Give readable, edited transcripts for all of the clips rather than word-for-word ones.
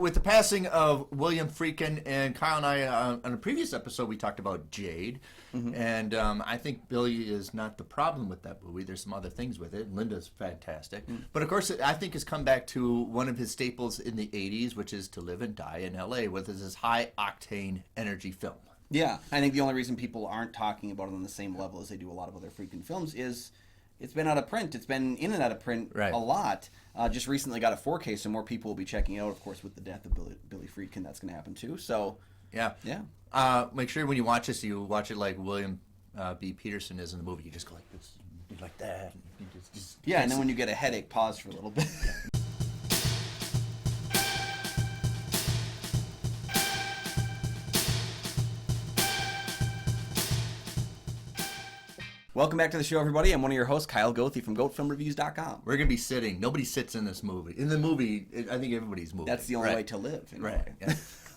With the passing of William Friedkin, and Kyle and I, on a previous episode, we talked about Jade. And I think Billy is not the problem with that movie. There's some other things with it. Linda's fantastic. But, of course, I think it's come back to one of his staples in the 80s, which is To Live and Die in L.A., with his high-octane energy film. Yeah, I think the only reason people aren't talking about it on the same level as they do a lot of other Friedkin films is it's been out of print. It's been in and out of print a lot. Just recently got a 4K, so more people will be checking out. Of course, with the death of Billy Friedkin, that's going to happen too. So, yeah. Make sure when you watch this, you watch it like William B. Peterson is in the movie. You just go like this, like that. And then when you get a headache, pause for a little bit. Welcome back to the show, everybody. I'm one of your hosts, Kyle Goethe from GoatFilmReviews.com. We're going to be sitting. Nobody sits in this movie. In the movie, I think everybody's moving. That's the only way to live. Right. Yeah.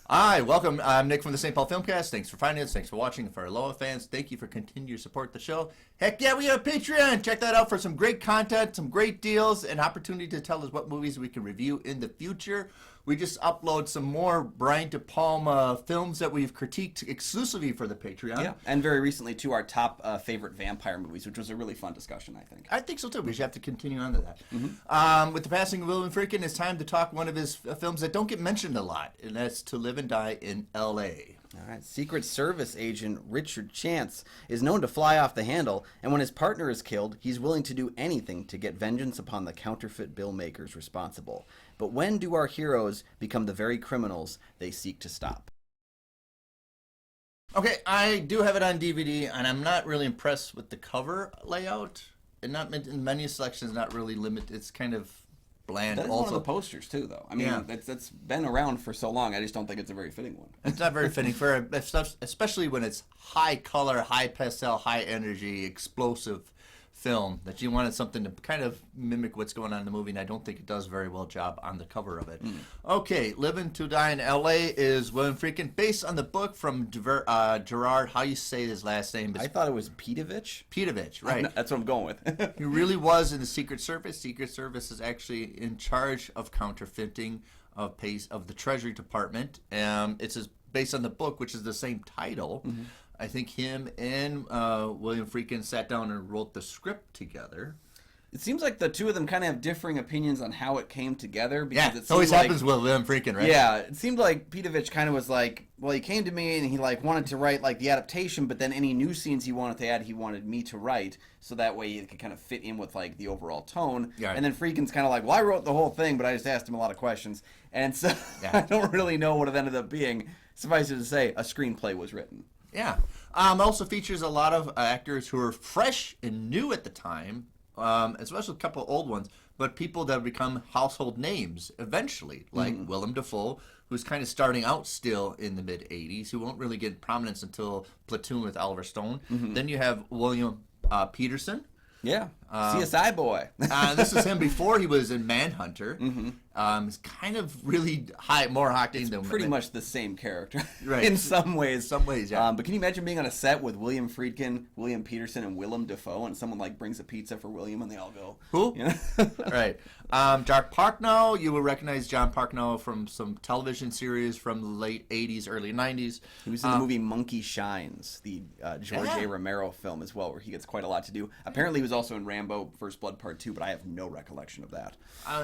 Hi, welcome. I'm Nick from the St. Paul Filmcast. Thanks for finding us. Thanks for watching. For our Loa fans, thank you for continuing to support the show. Heck yeah, we have Patreon. Check that out for some great content, some great deals, and opportunity to tell us what movies we can review in the future. We just upload some more Brian De Palma films that we've critiqued exclusively for the Patreon. Yeah, and very recently, too, our top favorite vampire movies, which was a really fun discussion, I think. I think so, too. We should have to continue on to that. With the passing of William Friedkin, it's time to talk one of his films that don't get mentioned a lot, and that's To Live and Die in L.A. All right. Secret Service agent Richard Chance is known to fly off the handle, and when his partner is killed, he's willing to do anything to get vengeance upon the counterfeit bill makers responsible. But when do our heroes become the very criminals they seek to stop? Okay, I do have it on DVD, and I'm not really impressed with the cover layout. And not in many selections, not really limited. It's kind of bland. That's also one of the posters too, though. I mean, that's been around for so long. I just don't think it's a very fitting one. It's not very fitting for, especially when it's high color, high pastel, high energy, explosive film, that you wanted something to kind of mimic what's going on in the movie, and I don't think it does very well job on the cover of it. Okay, Living to Die in L.A. is William Friedkin, based on the book from Gerard, how you say his last name? I thought it was Pedovich. Pedovich, right. That's what I'm going with. He really was in the Secret Service. Secret Service is actually in charge of counterfeiting of the Treasury Department. It's based on the book, which is the same title. I think him and William Friedkin sat down and wrote the script together. It seems like the two of them kind of have differing opinions on how it came together. Because it always happens with William Friedkin, right? Yeah, it seemed like Pedovich kind of was like, well, he came to me and he wanted to write the adaptation, but then any new scenes he wanted to add, he wanted me to write, so that way it could kind of fit in with the overall tone. Yeah. And then Friedkin's kind of like, well, I wrote the whole thing, but I just asked him a lot of questions, and so I don't really know what it ended up being. Suffice it to say, a screenplay was written. Yeah. Also features a lot of actors who are fresh and new at the time, especially a couple of old ones, but people that have become household names eventually, like Willem Dafoe, who's kind of starting out still in the mid-'80s, who won't really get prominence until Platoon with Oliver Stone. Then you have William Peterson. Yeah, CSI boy. This is him before he was in Manhunter. He's kind of really more octane than pretty much the same character, right? In some ways. Yeah. But can you imagine being on a set with William Friedkin, William Peterson, and Willem Dafoe, and someone brings a pizza for William, and they all go, "Who?" You know? Right. John Parknow. You will recognize John Parknow from some television series from the late '80s, early '90s. He was in the movie Monkey Shines, the George A. Romero film as well, where he gets quite a lot to do. Apparently, he was also in Rambo: First Blood Part 2, but I have no recollection of that.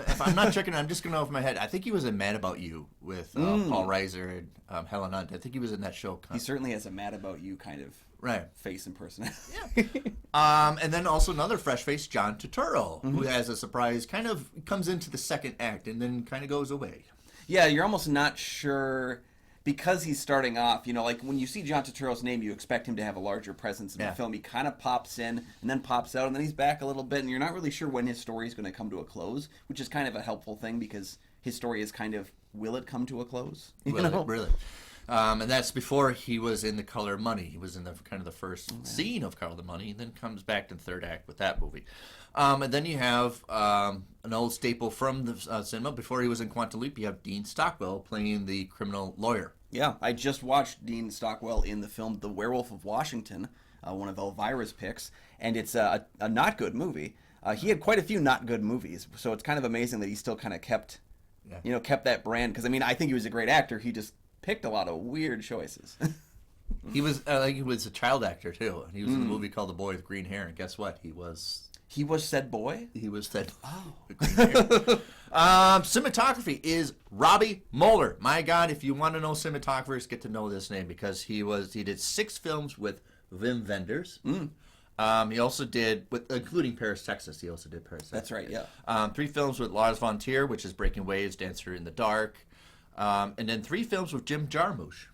If I'm not checking, I'm just going to know off my head. I think he was in Mad About You with Paul Reiser and Helen Hunt. I think he was in that show. He certainly has a Mad About You kind of face and personality. And then also another fresh face, John Turturro, who has a surprise, kind of comes into the second act and then kind of goes away. Yeah, you're almost not sure, because he's starting off, when you see John Turturro's name, you expect him to have a larger presence in the film. He kind of pops in and then pops out, and then he's back a little bit, and you're not really sure when his story is going to come to a close, which is kind of a helpful thing, because his story is kind of, will it come to a close? Really. And that's before he was in The Color of Money. He was in the first scene of Color of Money, and then comes back to the third act with that movie. And then you have an old staple from the cinema. Before he was in Quantum Leap, you have Dean Stockwell playing the criminal lawyer. Yeah, I just watched Dean Stockwell in the film The Werewolf of Washington, one of Elvira's picks, and it's a not good movie. He had quite a few not good movies, so it's kind of amazing that he still kind of kept Yeah. Kept that brand. Because, I mean, I think he was a great actor. He just picked a lot of weird choices. He was a child actor, too. And he was in a movie called The Boy with Green Hair. And guess what? He was said boy? He was said. Oh. Cinematography is Robbie Mueller. My God, if you want to know cinematographers, get to know this name because he did 6 films with Wim Wenders. He also did, including Paris, Texas. He also did Paris, Texas. That's right, yeah. 3 films with Lars von Trier, which is Breaking Waves, Dancer in the Dark. And then 3 films with Jim Jarmusch.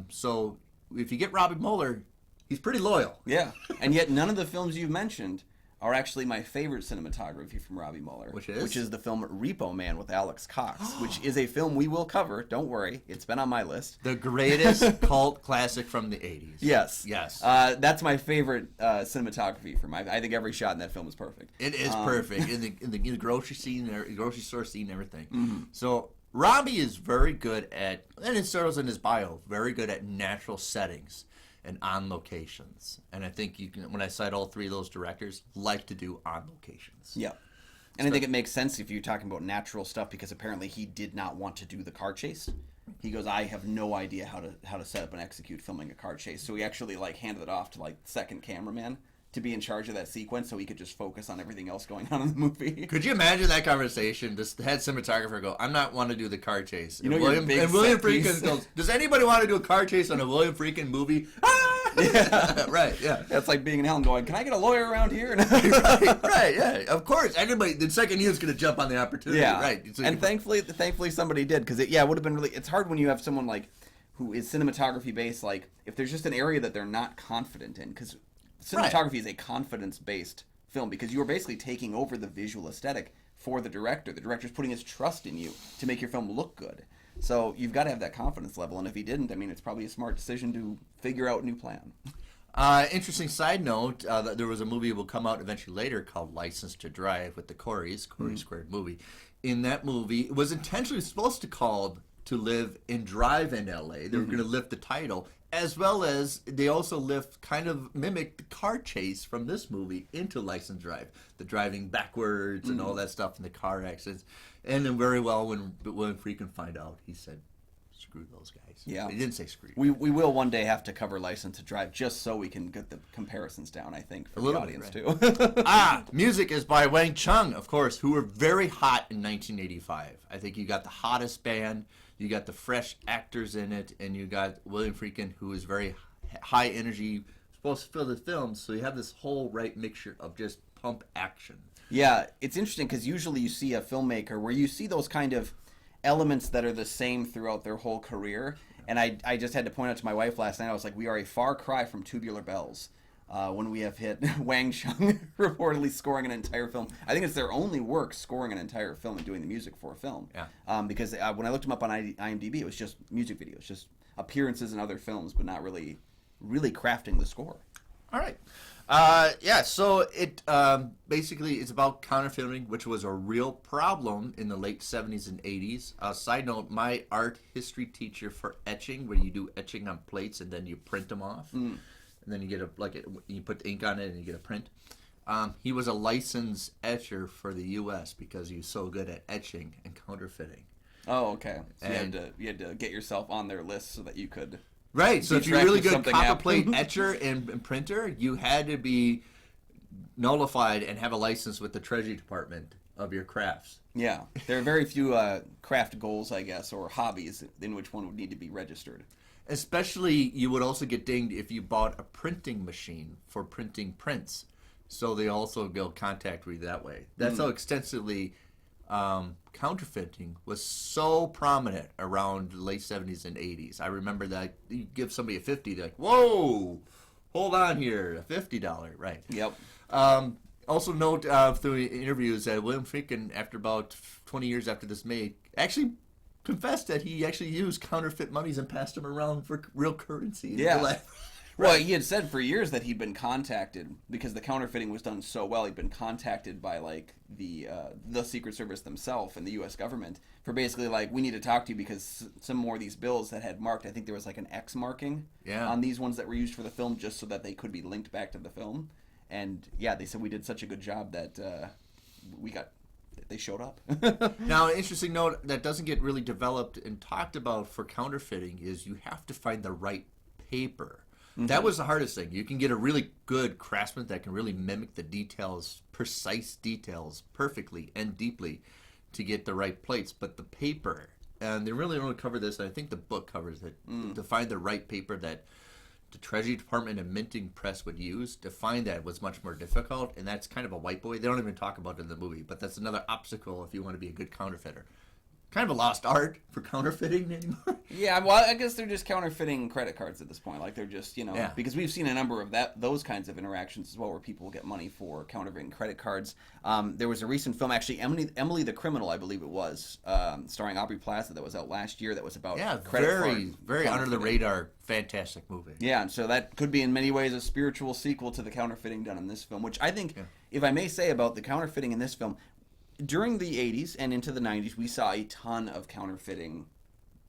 So if you get Robbie Mueller, he's pretty loyal. Yeah, and yet none of the films you've mentioned are actually my favorite cinematography from Robbie Mueller. Which is? Which is the film Repo Man with Alex Cox, which is a film we will cover. Don't worry. It's been on my list. The greatest cult classic from the 80s. Yes. Yes. That's my favorite cinematography from him. I think every shot in that film is perfect. It is perfect. In the grocery scene, grocery store scene, everything. So Robbie is very good at, and it shows in his bio, very good at natural settings and on locations. And I think you can, when I cite all 3 of those directors, like to do on locations. Yeah. And I think it makes sense if you're talking about natural stuff because apparently he did not want to do the car chase. He goes, I have no idea how to set up and execute filming a car chase. So he actually handed it off to the second cameraman to be in charge of that sequence so he could just focus on everything else going on in the movie. Could you imagine that conversation? This head cinematographer go, I'm not want to do the car chase. And William Friedkin goes, does anybody want to do a car chase on a William Friedkin movie? Yeah. Right, yeah. That's like being in hell and going, can I get a lawyer around here? right, yeah. Of course. Anybody, the second he was going to jump on the opportunity. Yeah. Right. So and thankfully somebody did because it would have been really, it's hard when you have someone who is cinematography based, if there's just an area that they're not confident in because cinematography is a confidence-based film because you are basically taking over the visual aesthetic for the director. The director's putting his trust in you to make your film look good. So you've got to have that confidence level, and if he didn't, I mean, it's probably a smart decision to figure out a new plan. Interesting side note, there was a movie that will come out eventually later called License to Drive with the Corey Squared movie. In that movie, it was intentionally supposed to called To Live and Drive in L.A. They were going to lift the title, as well as they also mimic the car chase from this movie into License Drive, the driving backwards and all that stuff in the car accidents. And then very well when Friedkin find out, he said, screw those guys. Yeah. He didn't say screw. We will one day have to cover License to Drive just so we can get the comparisons down, I think, for the audience too. Music is by Wang Chung, of course, who were very hot in 1985. I think you got the hottest band, you got the fresh actors in it, and you got William Friedkin, who is very high energy, supposed to fill the film, so you have this whole right mixture of just pump action. Yeah, it's interesting because usually you see a filmmaker where you see those kind of elements that are the same throughout their whole career. And I just had to point out to my wife last night, I was like, we are a far cry from Tubular Bells when we have hit Wang Chung reportedly scoring an entire film. I think it's their only work scoring an entire film and doing the music for a film. Yeah. Because when I looked him up on IMDb, it was just music videos, just appearances in other films, but not really crafting the score. All right. So it basically is about counterfeiting, which was a real problem in the late 70s and 80s. Side note, my art history teacher for etching, where you do etching on plates and then you print them off, and then you get you put ink on it and you get a print. He was a licensed etcher for the U.S. because he was so good at etching and counterfeiting. Oh, okay. So you had to get yourself on their list so that you could. Right, so if you're really good copper plate etcher and printer, you had to be nullified and have a license with the Treasury Department of your crafts. Yeah, there are very few craft goals, I guess, or hobbies in which one would need to be registered. Especially, you would also get dinged if you bought a printing machine for printing prints. So they also go contact with you that way. That's how extensively counterfeiting was so prominent around the late 70s and 80s. I remember that you give somebody a $50, they're like, whoa, hold on here, a $50, right? Yep. Also note through interviews that William Friedkin, after about 20 years after this made, actually confessed that he actually used counterfeit monies and passed them around for real currency. Yeah. Well, he had said for years that he'd been contacted because the counterfeiting was done so well. He'd been contacted by the Secret Service themselves and the U.S. government for basically we need to talk to you because some more of these bills that had marked. I think there was an X marking on these ones that were used for the film just so that they could be linked back to the film. And yeah, they said we did such a good job that we got they showed up. Now, an interesting note that doesn't get really developed and talked about for counterfeiting is you have to find the right paper. That was the hardest thing. You can get a really good craftsman that can really mimic the details, precise details, perfectly and deeply to get the right plates. But the paper, and they really only cover this, and I think the book covers it, to find the right paper that the Treasury Department and minting press would use. To find that was much more difficult, and that's kind of a white boy. They don't even talk about it in the movie, but that's another obstacle if you want to be a good counterfeiter. Kind of a lost art for counterfeiting anymore. Yeah, well, I guess they're just counterfeiting credit cards at this point. Like, they're just, because we've seen a number of those kinds of interactions as well, where people get money for counterfeiting credit cards. There was a recent film, actually, Emily the Criminal, I believe it was, starring Aubrey Plaza, that was out last year, that was about credit very under the radar, fantastic movie. Yeah, and so that could be in many ways a spiritual sequel to the counterfeiting done in this film, which I think, if I may say about the counterfeiting in this film, during the 80s and into the 90s, we saw a ton of counterfeiting,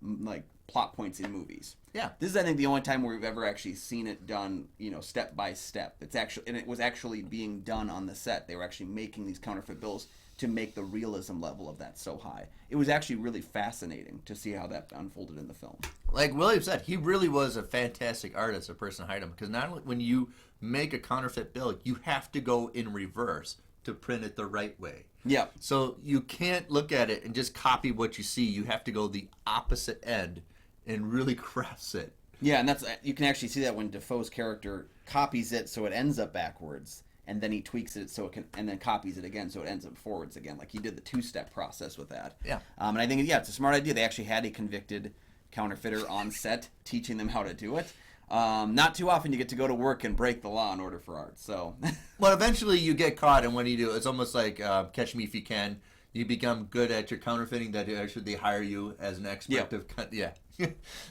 like, plot points in movies. Yeah. This is, I think, the only time where we've ever actually seen it done, step by step. And it was actually being done on the set. They were actually making these counterfeit bills to make the realism level of that so high. It was actually really fascinating to see how that unfolded in the film. Like William said, he really was a fantastic artist, a person behind him, because not only when you make a counterfeit bill, you have to go in reverse to print it the right way. Yeah. So you can't look at it and just copy what you see. You have to go the opposite end and really cross it. Yeah, and you can actually see that when Defoe's character copies it so it ends up backwards, and then he tweaks it so it can, and then copies it again so it ends up forwards again. Like, he did the two-step process with that. Yeah. And I think, it's a smart idea. They actually had a convicted counterfeiter on set teaching them how to do it. Not too often you get to go to work and break the law in order for art. So, well, eventually you get caught, and what do you do? It's almost like Catch Me If You Can. You become good at your counterfeiting. That actually they hire you as an expert. Yep.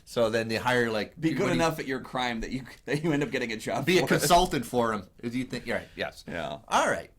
So then they hire be good enough at your crime that you end up getting a job. Be a consultant for them. Do you think? Right. Yes. Yeah. All right.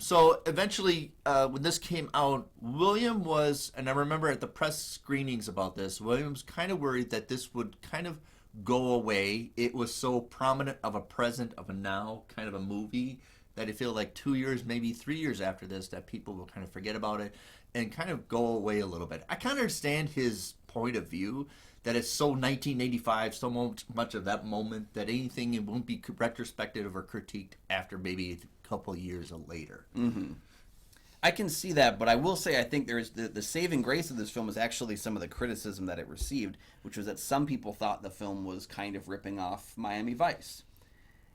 So eventually, when this came out, William was, and I remember at the press screenings about this, William was kind of worried that this would kind of go away. It was so prominent of a present, of a now kind of a movie, that I feel like 2 years, maybe 3 years after this, that people will kind of forget about it and kind of go away a little bit. I kind of understand his point of view, that it's so 1985, so much of that moment, that anything, it won't be retrospective or critiqued after maybe a couple of years later. Mm-hmm. I can see that, but I will say I think there's the saving grace of this film is actually some of the criticism that it received, which was that some people thought the film was kind of ripping off Miami Vice.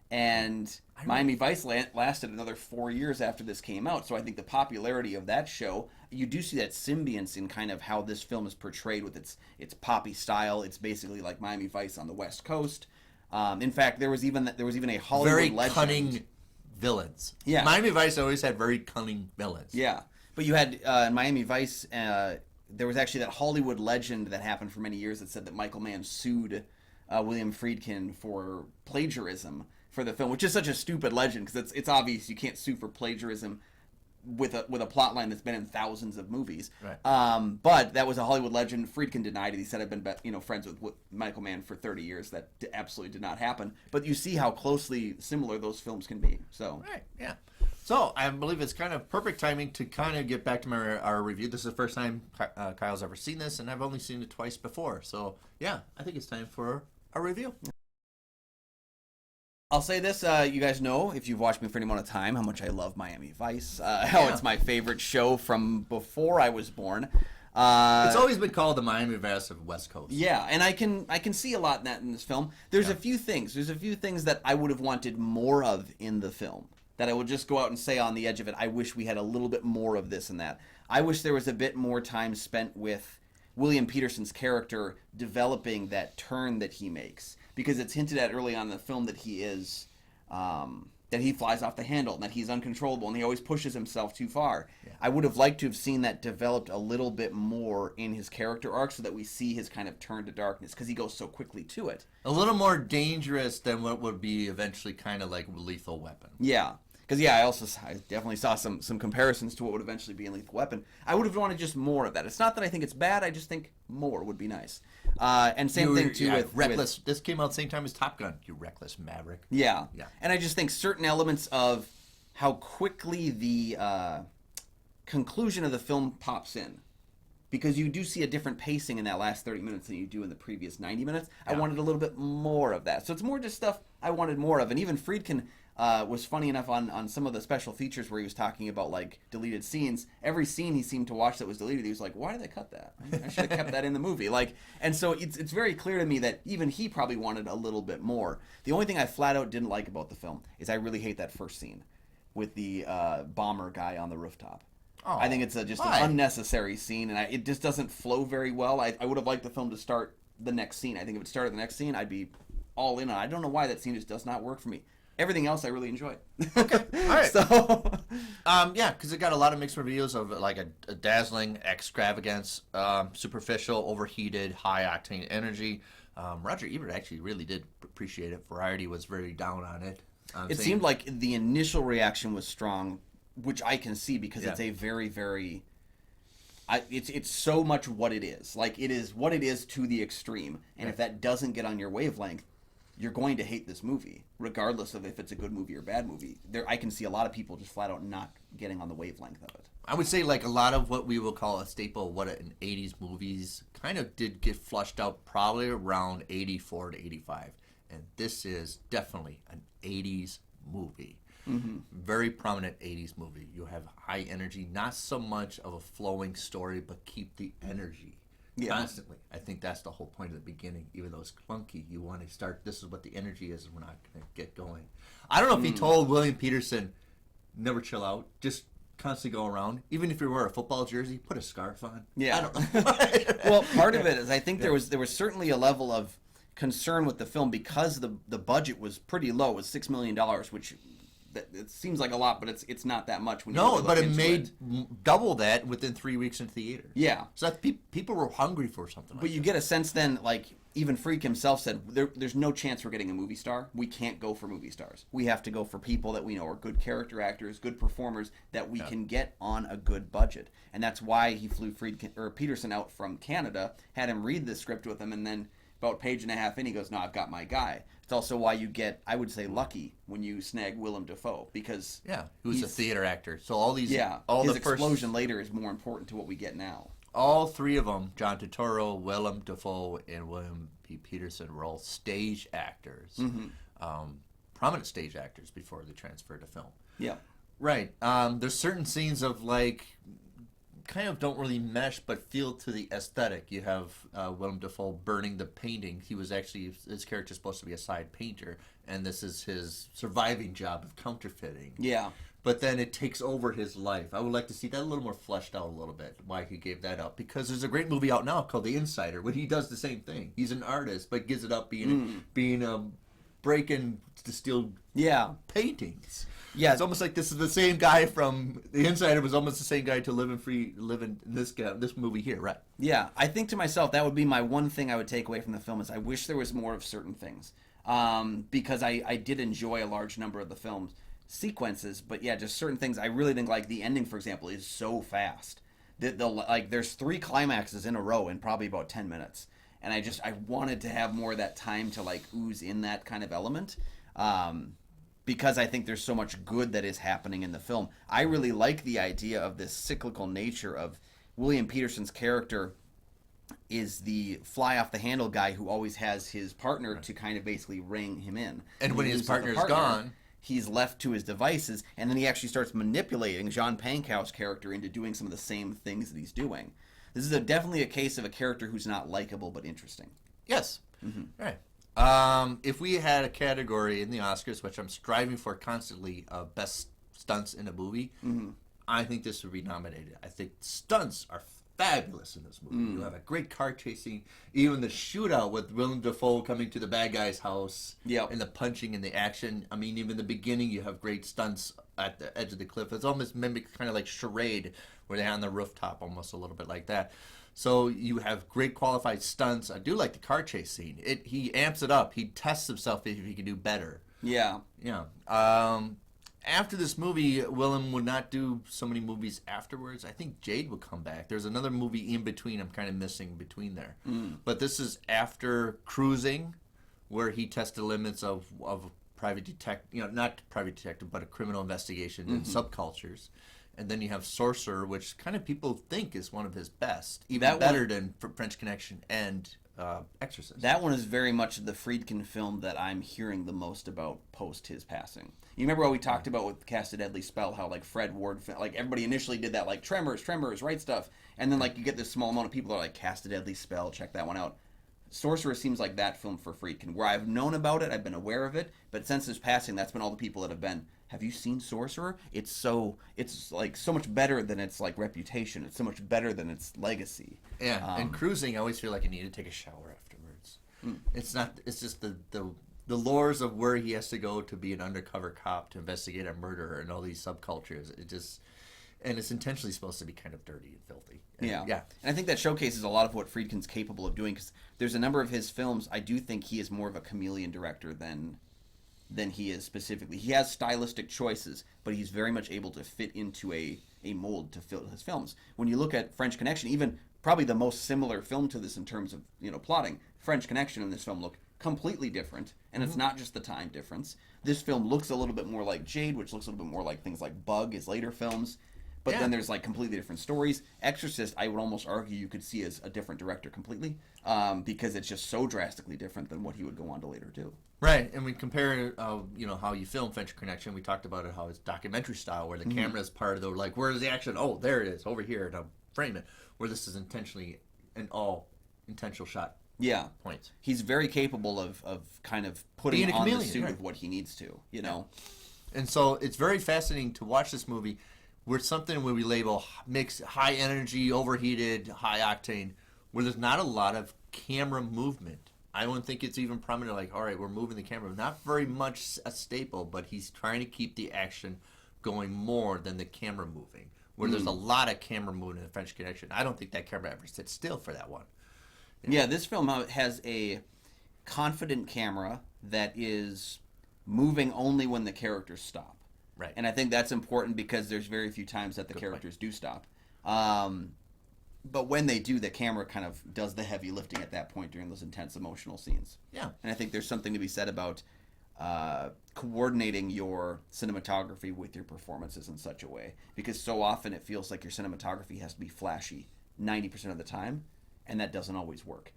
And Miami Vice lasted another 4 years after this came out, so I think the popularity of that show, you do see that symbionce in kind of how this film is portrayed with its poppy style. It's basically like Miami Vice on the West Coast. In fact, there was even a Hollywood very legend. Cunning villains. Yeah. Miami Vice always had very cunning villains. Yeah. But you had in Miami Vice, there was actually that Hollywood legend that happened for many years that said that Michael Mann sued William Friedkin for plagiarism for the film, which is such a stupid legend because it's obvious you can't sue for plagiarism with a plot line that's been in thousands of movies. Right. But that was a Hollywood legend. Friedkin denied it. He said, I've been friends with Michael Mann for 30 years. That absolutely did not happen. But you see how closely similar those films can be. So Right, yeah. So I believe it's kind of perfect timing to kind of get back to our review. This is the first time Kyle's ever seen this, and I've only seen it twice before. So yeah, I think it's time for our review. I'll say this, you guys know, if you've watched me for any amount of time, how much I love Miami Vice. How it's my favorite show from before I was born. It's always been called the Miami Vice of West Coast. Yeah, and I can see a lot in that in this film. There's a few things. There's a few things that I would have wanted more of in the film. That I will just go out and say on the edge of it, I wish we had a little bit more of this and that. I wish there was a bit more time spent with William Peterson's character developing that turn that he makes. Because it's hinted at early on in the film that he is, that he flies off the handle, and that he's uncontrollable, and he always pushes himself too far. Yeah. I would have liked to have seen that developed a little bit more in his character arc so that we see his kind of turn to darkness, because he goes so quickly to it. A little more dangerous than what would be eventually kind of like Lethal Weapon. Yeah. Because, I definitely saw some comparisons to what would eventually be in Lethal Weapon. I would have wanted just more of that. It's not that I think it's bad, I just think more would be nice. And same thing, too, with... Reckless. This came out the same time as Top Gun, you reckless maverick. Yeah. And I just think certain elements of how quickly the conclusion of the film pops in. Because you do see a different pacing in that last 30 minutes than you do in the previous 90 minutes. Yeah. I wanted a little bit more of that. So it's more just stuff I wanted more of. And even Friedkin was funny enough on some of the special features where he was talking about, like, deleted scenes. Every scene he seemed to watch that was deleted, he was like, why did they cut that? I should have kept that in the movie. Like, and so it's very clear to me that even he probably wanted a little bit more. The only thing I flat out didn't like about the film is I really hate that first scene with the bomber guy on the rooftop. Oh, I think it's just an unnecessary scene, and it just doesn't flow very well. I would have liked the film to start the next scene. I think if it started the next scene, I'd be all in on it. I don't know why that scene just does not work for me. Everything else I really enjoyed. Okay, all right. So, yeah, because it got a lot of mixed reviews of like a dazzling extravagance, superficial, overheated, high-octane energy. Roger Ebert actually really did appreciate it. Variety was very down on it. It seemed like the initial reaction was strong, which I can see because it's a very, very... it's so much what it is. Like, it is what it is to the extreme. And if that doesn't get on your wavelength, you're going to hate this movie, regardless of if it's a good movie or bad movie. I can see a lot of people just flat out not getting on the wavelength of it. I would say, like, a lot of what we will call a staple of what in 80s movies kind of did get flushed out probably around 84 to 85. And this is definitely an 80s movie. Mm-hmm. Very prominent 80s movie. You have high energy, not so much of a flowing story, but keep the energy constantly. I think that's the whole point of the beginning. Even though it's clunky, you want to start, this is what the energy is, and we're not going to get going. I don't know if he told William Peterson, never chill out, just constantly go around. Even if you wear a football jersey, put a scarf on. Yeah. I don't know. Well, part of it is I think there was certainly a level of concern with the film because the budget was pretty low. It was $6 million, which... it seems like a lot, but it's not that much. When you really but it made double that within 3 weeks in theater. Yeah. So that people were hungry for something like that. But you get a sense then, like, even Freak himself said, there's no chance we're getting a movie star. We can't go for movie stars. We have to go for people that we know are good character actors, good performers, that we can get on a good budget. And that's why he flew Peterson out from Canada, had him read the script with him, and then about a page and a half in, he goes, no, I've got my guy. It's also why you get, I would say, lucky when you snag Willem Dafoe, because who's a theater actor. So all these, his explosion later is more important to what we get now. All three of them, John Turturro, Willem Dafoe, and William P. Peterson, were all stage actors, prominent stage actors before they transferred to film. Yeah, right. There's certain scenes of like, kind of don't really mesh but feel to the aesthetic. You have Willem Dafoe burning the painting. He was actually, his character's supposed to be a side painter, and this is his surviving job of counterfeiting. Yeah. But then it takes over his life. I would like to see that a little more fleshed out a little bit, why he gave that up. Because there's a great movie out now called The Insider, where he does the same thing. He's an artist, but gives it up being breaking to steal paintings. Yeah, it's almost like this is the same guy from The Insider was almost the same guy to live in this movie here, right? Yeah, I think to myself that would be my one thing I would take away from the film is I wish there was more of certain things, because I did enjoy a large number of the film's sequences, but yeah, just certain things I really think, like the ending, for example, is so fast. There's 3 climaxes in a row in probably about 10 minutes, and I wanted to have more of that time to like ooze in that kind of element. Because I think there's so much good that is happening in the film. I really like the idea of this cyclical nature of William Peterson's character is the fly-off-the-handle guy who always has his partner to kind of basically rein him in. And when his partner's gone, he's left to his devices, and then he actually starts manipulating John Pankow's character into doing some of the same things that he's doing. This is definitely a case of a character who's not likable but interesting. Yes. Mm-hmm. Right. If we had a category in the Oscars, which I'm striving for constantly, best stunts in a movie, I think this would be nominated. I think stunts are fabulous in this movie. You have a great car chasing, even the shootout with Willem Dafoe coming to the bad guy's house, and the punching and the action. I mean, even the beginning, you have great stunts at the edge of the cliff. It's almost mimicked kind of like Charade, where they're on the rooftop, almost a little bit like that. So you have great qualified stunts. I do like the car chase scene. He amps it up. He tests himself if he can do better. Yeah. Yeah. After this movie, Willem would not do so many movies afterwards. I think Jade would come back. There's another movie in between I'm kind of missing between there. But this is after Cruising, where he tested the limits of private detective, not private detective, but a criminal investigation in subcultures. And then you have Sorcerer, which kind of people think is one of his best, even That better one- than French Connection and Exorcist. That one is very much the Friedkin film that I'm hearing the most about post his passing. You remember what we talked about with Cast a Deadly Spell, how like Fred Ward, like everybody initially did that like Tremors, right stuff, and then like you get this small amount of people that are like Cast a Deadly Spell, check that one out. Sorcerer seems like that film for Friedkin, where I've known about it, I've been aware of it, but since his passing, that's been all the people that have been, have you seen Sorcerer? It's like so much better than its like reputation. It's so much better than its legacy. Yeah, and Cruising, I always feel like I need to take a shower afterwards. It's just the lores of where he has to go to be an undercover cop to investigate a murderer and all these subcultures. And it's intentionally supposed to be kind of dirty and filthy. And, yeah. Yeah. And I think that showcases a lot of what Friedkin's capable of doing, because there's a number of his films, I do think he is more of a chameleon director than he is specifically. He has stylistic choices, but he's very much able to fit into a mold to fill his films. When you look at French Connection, even probably the most similar film to this in terms of, plotting, French Connection and this film look completely different, and it's not just the time difference. This film looks a little bit more like Jade, which looks a little bit more like things like Bug, his later films. But then there's like completely different stories. Exorcist, I would almost argue you could see as a different director completely, because it's just so drastically different than what he would go on to later do. Right, and we compare, how you film French Connection. We talked about it, how it's documentary style, where the camera is part of the, like, where's the action? Oh, there it is, over here, and I'll frame it. Where this is intentionally an all intentional shot. Yeah. Points. He's very capable of kind of putting Being a on the chameleon, suit right. of what he needs to, you know. And so it's very fascinating to watch this movie where something where we label mix high energy, overheated, high octane, where there's not a lot of camera movement. I don't think it's even prominent, like, all right, we're moving the camera. Not very much a staple, but he's trying to keep the action going more than the camera moving. Where there's a lot of camera movement in French Connection. I don't think that camera ever sits still for that one. Yeah, this film has a confident camera that is moving only when the characters stop. Right. And I think that's important because there's very few times that the characters do stop. But when they do, the camera kind of does the heavy lifting at that point during those intense emotional scenes. Yeah. And I think there's something to be said about coordinating your cinematography with your performances in such a way. Because so often it feels like your cinematography has to be flashy 90% of the time, and that doesn't always work.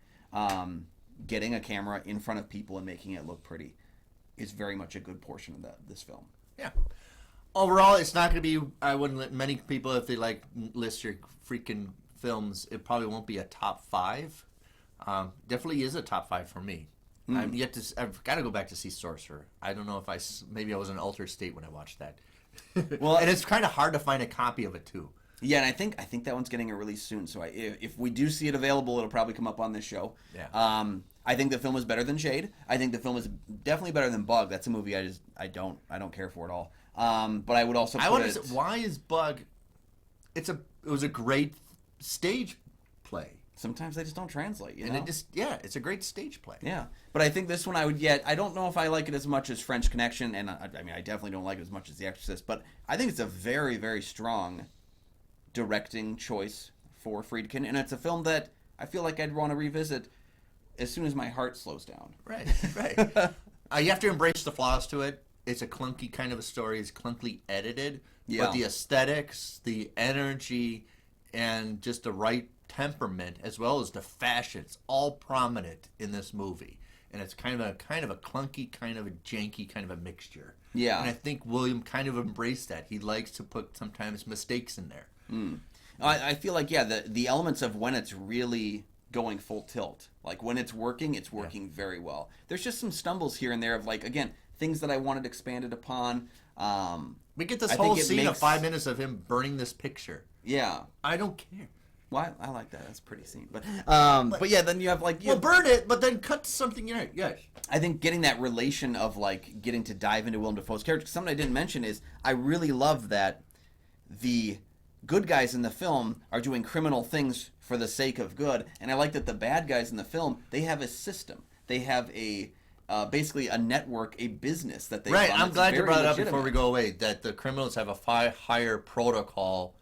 Getting a camera in front of people and making it look pretty is very much a good portion of this film. Yeah. Overall, it's not going to be, I wouldn't let many people, if they like list your freaking films, it probably won't be a top 5. Definitely is a top 5 for me. I've got to go back to see Sorcerer. I don't know if maybe I was in an altered state when I watched that. Well, and it's kind of hard to find a copy of it too. Yeah, and I think that one's getting a release soon. So if we do see it available, it'll probably come up on this show. Yeah. I think the film is better than Jade. I think the film is definitely better than Bug. That's a movie I don't care for at all. But I would also why is Bug? It was a great stage play. Sometimes they just don't translate, you and know? It's a great stage play. Yeah, but I think this one I don't know if I like it as much as French Connection, and I mean I definitely don't like it as much as The Exorcist, but I think it's a very, very strong directing choice for Friedkin, and it's a film that I feel like I'd want to revisit as soon as my heart slows down. Right. You have to embrace the flaws to it. It's a clunky kind of a story. It's clunkily edited, but the aesthetics, the energy, and just the right temperament, as well as the fashion, it's all prominent in this movie. And it's kind of a clunky, kind of a janky, kind of a mixture. Yeah. And I think William kind of embraced that. He likes to put sometimes mistakes in there. I feel like, the elements of when it's really going full tilt, like when it's working very well. There's just some stumbles here and there of, like, again, things that I wanted expanded upon. We get this whole scene of 5 minutes of him burning this picture. Yeah. I don't care. Well, I like that. That's a pretty scene. But yeah, then you have like... burn it, but then cut to something right. Yes. I think getting that relation of like getting to dive into Willem Dafoe's character. Something I didn't mention is I really love that the good guys in the film are doing criminal things for the sake of good. And I like that the bad guys in the film, they have a system. They have a... basically a network, a business that they run. I'm glad you brought it up before we go away, that the criminals have a higher protocol...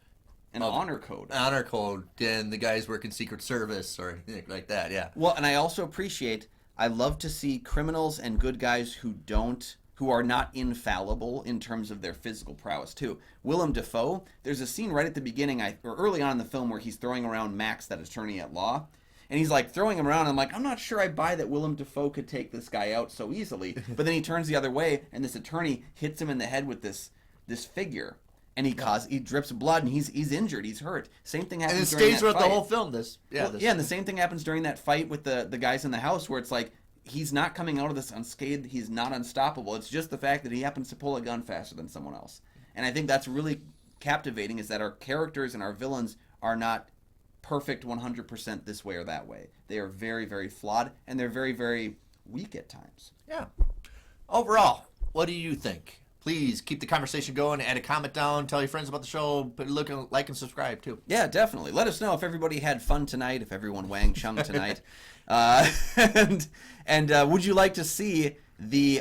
An honor code. Honor code than the guys working Secret Service or anything like that, yeah. Well, and I also appreciate, I love to see criminals and good guys who don't who are not infallible in terms of their physical prowess too. Willem Dafoe, there's a scene right at the beginning, or early on in the film, where he's throwing around Max, that attorney at law, and he's like throwing him around. And I'm like, I'm not sure I buy that Willem Dafoe could take this guy out so easily. But then he turns the other way, and this attorney hits him in the head with this figure, and he drips blood, and he's injured, he's hurt. Same thing happens. And it stays throughout the whole film. And the same thing happens during that fight with the guys in the house, where it's like, he's not coming out of this unscathed. He's not unstoppable. It's just the fact that he happens to pull a gun faster than someone else. And I think that's really captivating, is that our characters and our villains are not perfect 100% this way or that way. They are very, very flawed, and they're very, very weak at times. Yeah. Overall, what do you think? Please keep the conversation going. Add a comment down. Tell your friends about the show. Like and subscribe, too. Yeah, definitely. Let us know if everybody had fun tonight, if everyone Wang Chung tonight. And would you like to see the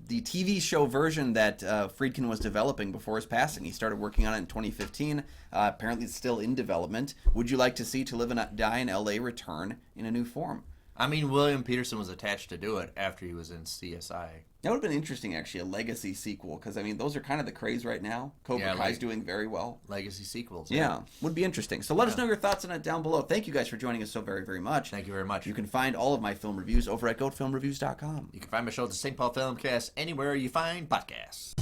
TV show version that Friedkin was developing before his passing? He started working on it in 2015. Apparently it's still in development. Would you like to see To Live and Die in L.A. return in a new form? I mean, William Peterson was attached to do it after he was in CSI. That would have been interesting, actually, a legacy sequel, because, I mean, those are kind of the craze right now. Cobra Kai's doing very well. Legacy sequels. Yeah, would be interesting. So let us know your thoughts on it down below. Thank you guys for joining us so very, very much. Thank you very much. You can find all of my film reviews over at goatfilmreviews.com. You can find my show at the St. Paul Filmcast anywhere you find podcasts.